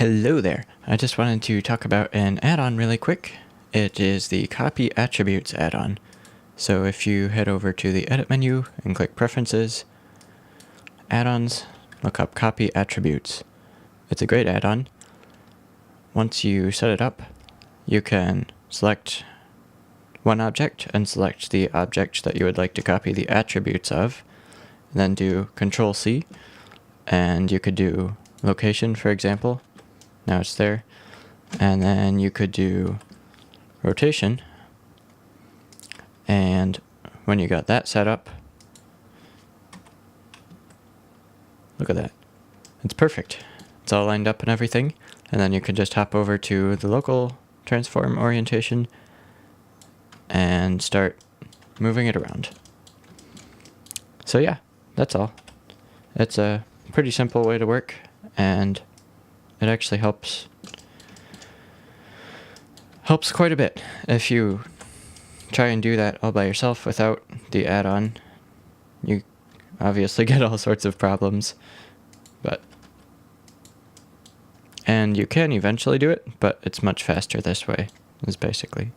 Hello there. I just wanted to talk about an add-on really quick. It is the Copy Attributes add-on. So if you head over to the Edit menu and click Preferences, Add-ons, look up Copy Attributes. It's a great add-on. Once you set it up, you can select one object and select the object that you would like to copy the attributes of, and then do Control-C, and you could do location, for example. Now it's there. And then you could do rotation, and when you got that set up, look at that. It's perfect. It's all lined up and everything. And then you can just hop over to the local transform orientation and start moving it around. So yeah, that's all. It's a pretty simple way to work, and it actually helps quite a bit. If you try and do that all by yourself without the add-on, you obviously get all sorts of problems. And you can eventually do it, but it's much faster this way, is basically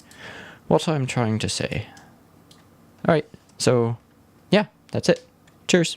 what I'm trying to say. Alright, so yeah, that's it. Cheers!